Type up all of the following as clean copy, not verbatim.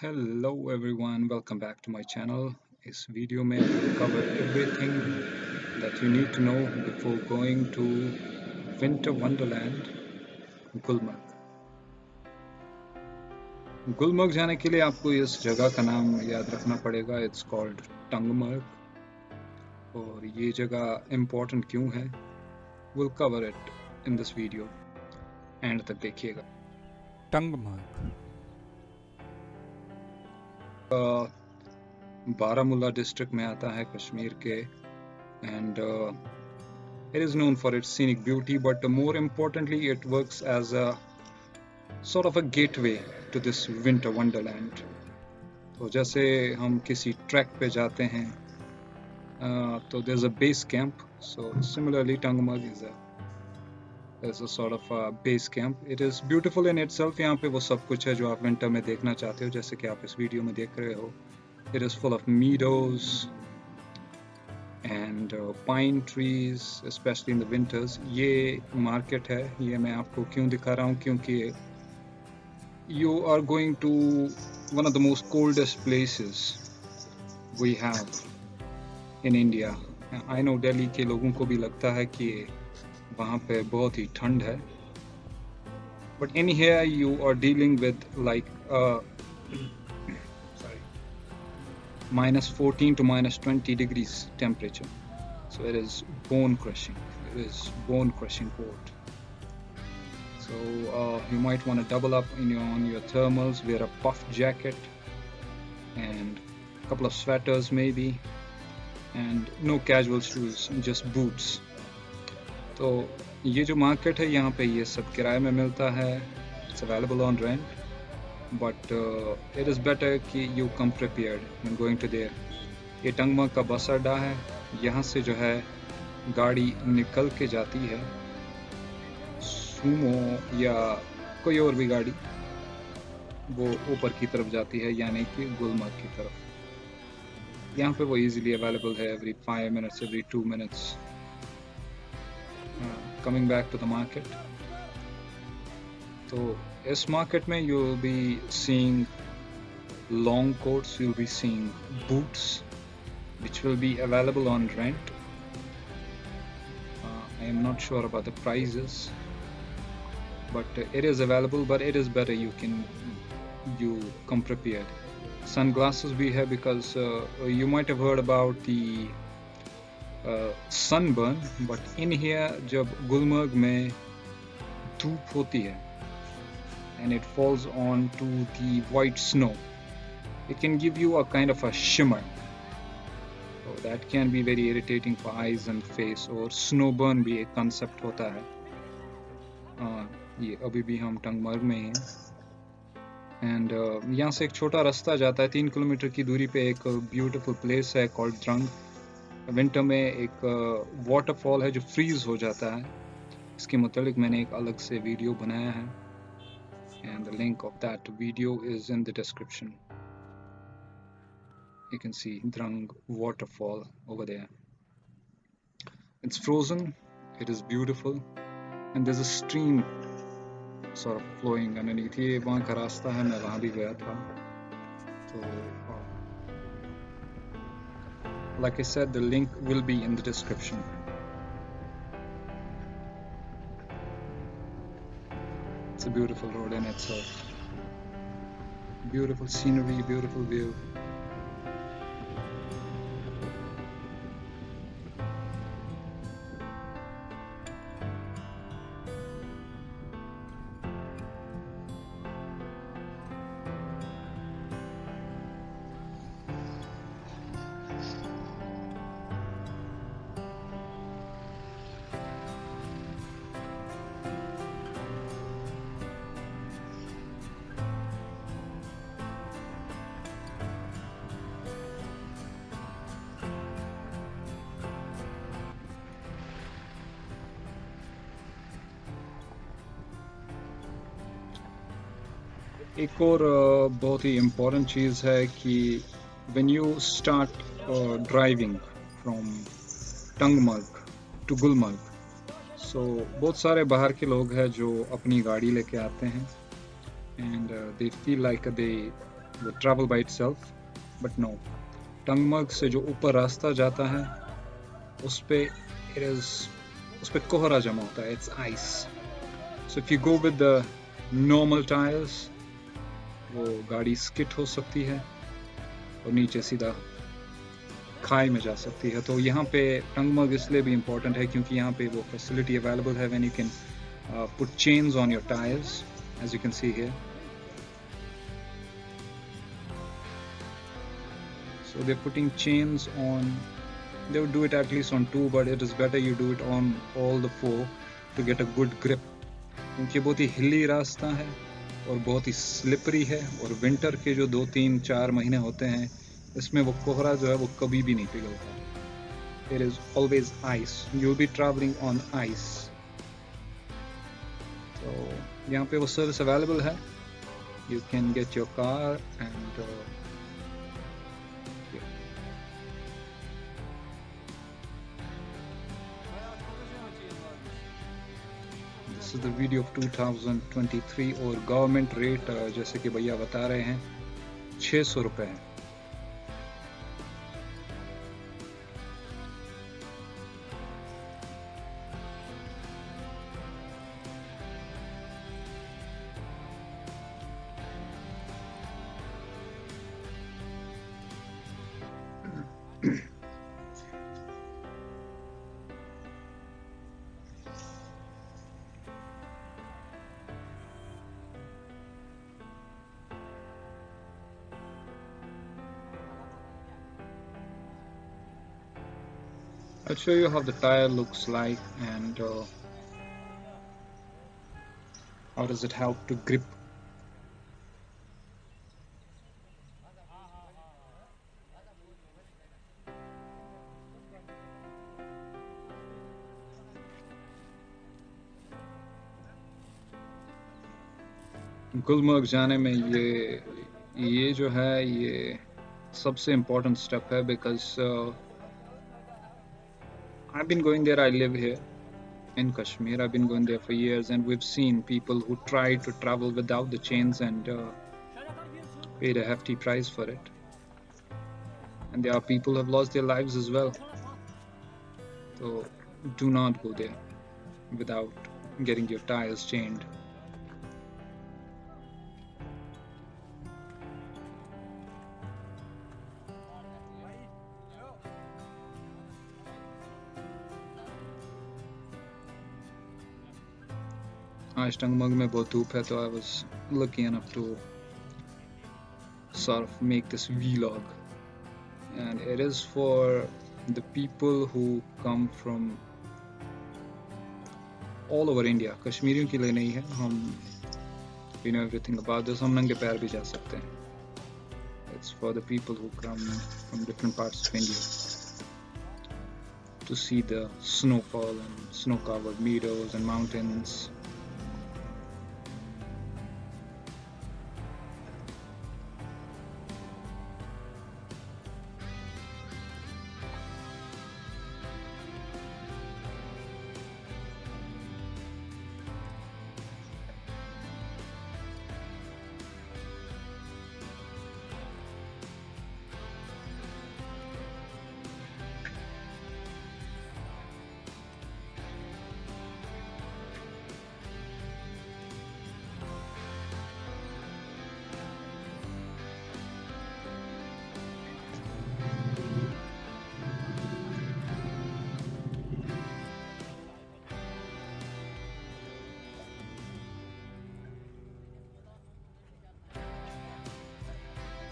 Hello everyone, welcome back to my channel. इस video में I will cover everything that you need to know before going to Winter Wonderland, Gulmarg. Gulmarg जाने के लिए आपको इस जगह का नाम याद रखना पड़ेगा। It's called Tangmarg. और ये जगह important क्यों है, we'll cover it in this video. And तक देखिएगा। टंगमर्ग बारामूला डिस्ट्रिक्ट में आता है कश्मीर के, and it is known for its scenic beauty, but more importantly it works as a sort of a gateway to this winter wonderland. तो जैसे हम किसी ट्रैक पे जाते हैं तो there's a base camp, so similarly Tangmarg is a sort of a base camp. It is beautiful in itself. यहाँ पे वो सब कुछ है जो आप विंटर में देखना चाहते हो, जैसे कि आप इस वीडियो में देख रहे हो. It is full of meadows and pine trees, especially in the winters. ये मार्केट है, ये मैं आपको क्यों दिखा रहा हूँ, क्योंकि you are going to one of the most coldest places we have in India. I know Delhi के लोगों को भी लगता है कि वहाँ पे बहुत ही ठंड है, but in here you are dealing with like -14 to -20 degrees temperature, so it is bone crushing. It is bone crushing cold. So you might want to double up on your thermals, wear a puff jacket and a couple of sweaters maybe, and no casual shoes, just boots. तो ये जो market है यहाँ पे ये सब किराए में मिलता है. It's available on rent, but it is better कि you come prepared when going to there. ये टंगमर्ग का बस अड्डा है, यहाँ से जो है गाड़ी निकल के जाती है, सूमो या कोई और भी गाड़ी, वो ऊपर की तरफ जाती है, यानी कि गुलमर्ग की तरफ. यहाँ पे वो easily available है every 5 minutes, every 2 minutes. Coming back to the market, so इस market में you will be seeing long coats, you will be seeing boots which will be available on rent. I am not sure about the prices, but it is available, but it is better you come prepared. Sunglasses we have because you might have heard about the sunburn, but in here जब गुलमर्ग में धूप होती है and it falls on to the white snow, it can give you a kind of a shimmer, so that can be very irritating for eyes and face. और snowburn भी एक concept होता है. ये अभी भी हम टंगमर्ग में हैं, and यहाँ से एक छोटा रास्ता जाता है, 3 किलोमीटर की दूरी पे एक beautiful place है called द्रंग. विंटर में एक वाटरफॉल है जो फ्रीज हो जाता है, इसके मुतालिक मैंने एक अलग से वीडियो बनाया है, and the link of that video is in the description. You can see Drang waterfall over there. It's frozen, it is beautiful, and there's a stream sort of flowing underneath. ये वहाँ का रास्ता है, मैं वहाँ भी गया था. तो like I said, the link will be in the description. It's a beautiful road in itself. Beautiful scenery, beautiful view. एक और बहुत ही इम्पोर्टेंट चीज़ है कि when you start driving from Tangmarg to Gulmarg, so बहुत सारे बाहर के लोग हैं जो अपनी गाड़ी लेके आते हैं, and they feel like they वो travel by itself, but no. Tangmarg से जो ऊपर रास्ता जाता है उस पे कोहरा जमा होता है, it's ice. So if you go with the normal tires, वो गाड़ी skid हो सकती है और नीचे सीधा खाई में जा सकती है. तो यहाँ पे टंगमर्ग इसलिए भी important है क्योंकि यहाँ पे वो facility available है when you can put chains on your tires, as you can see here. So they're putting chains on. They would do it at least on 2, but it is better you do it on all the 4 to get a good grip. क्योंकि बहुत ही हिली रास्ता है और बहुत ही slippery है और winter के जो 2, 3, 4 महीने होते हैं इसमें वो कोहरा जो है वो कभी भी नहीं पिघलता. It is always ice. You'll be traveling on ice. So यहाँ पे वो सर्विस अवेलेबल है. You can get your car and this is the video of 2023 और गवर्नमेंट रेट जैसे कि भैया बता रहे हैं 600 रुपए है. I'll show you how the tire looks like and how does it help to grip. Gulmarg जाने में ये जो है ये सबसे important step है because I've been going there. I live here in Kashmir. I've been going there for years, and we've seen people who tried to travel without the chains and paid a hefty price for it. And there are people who have lost their lives as well. So do not go there without getting your tires chained. आज टंगमर्ग में बहुत धूप है तो I was lucky enough to sort of make this vlog, and it is for the people who come from all over India. कश्मीरियों के लिए नहीं है. हम we know everything about this. हम नंगे पैर भी जा सकते हैं. It's for the people who come from different parts of India to see the snowfall and snow-covered meadows and mountains.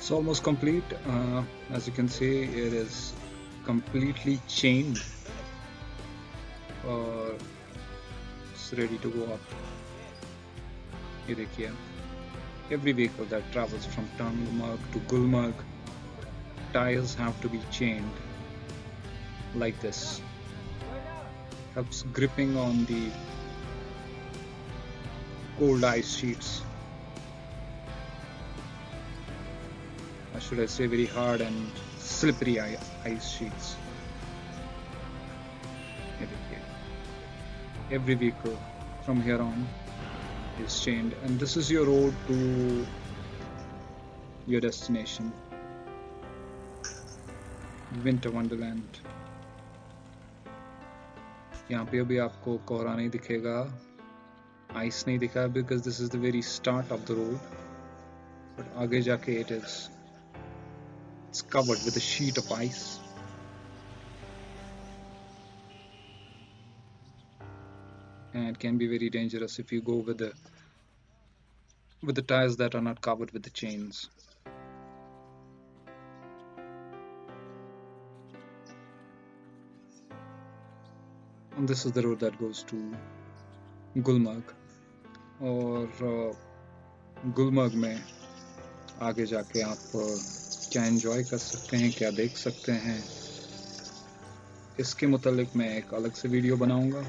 It's almost complete. As you can see, it is completely chained, or it's ready to go up. ये देखिए, every vehicle that travels from Tangmarg to Gulmarg, tires have to be chained like this. Helps gripping on the cold ice sheets. Or should I say very hard and slippery ice sheets. Every vehicle from here on is chained, and this is your road to your destination, Winter Wonderland. यहाँ पे अभी आपको कोहरा नहीं दिखेगा, ice नहीं दिखा, because this is the very start of the road, but आगे जाके it's covered with a sheet of ice. And it can be very dangerous if you go with the tires that are not covered with the chains. And this is the road that goes to Gulmarg. और गुलमर्ग में आगे जाके आप क्या enjoy कर सकते हैं, क्या देख सकते हैं, इसके मुतालिक मैं एक अलग से वीडियो बनाऊंगा,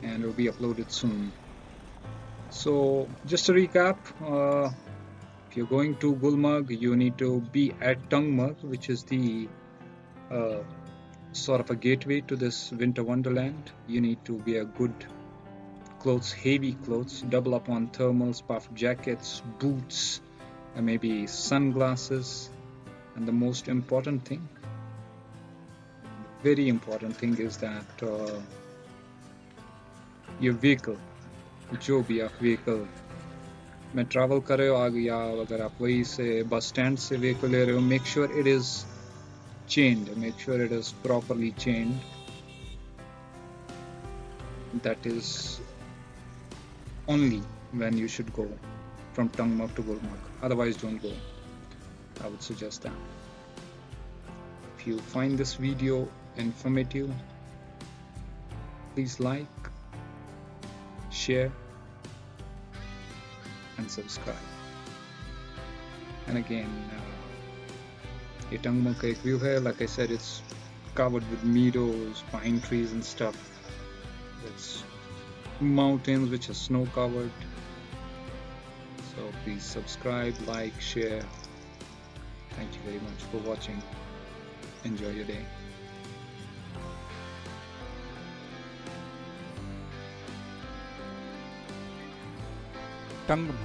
and it will be uploaded soon. So just to recap, if you're going to Gulmarg, you need to be at Tungmarg, which is the sort of a gateway to this winter wonderland. You need to wear good clothes, heavy clothes, double up on thermals, puff jackets, boots, and maybe sunglasses. And the most important thing, very important thing, is that your vehicle, जो भी आप vehicle में travel कर रहे हो आगे, या अगर आप वहीं से bus stand से vehicle ले रहे हो, make sure it is chained, make sure it is properly chained. That is only when you should go from Tungmarg to Gulmarg. Otherwise, don't go. I would suggest that. If you find this video informative, please like, share, and subscribe. And again, ये Tungmarg का एक view है. Like I said, it's covered with meadows, pine trees and stuff. It's mountains which are snow covered. So please subscribe, like, share. Thank you very much for watching. Enjoy your day. Tungmarg.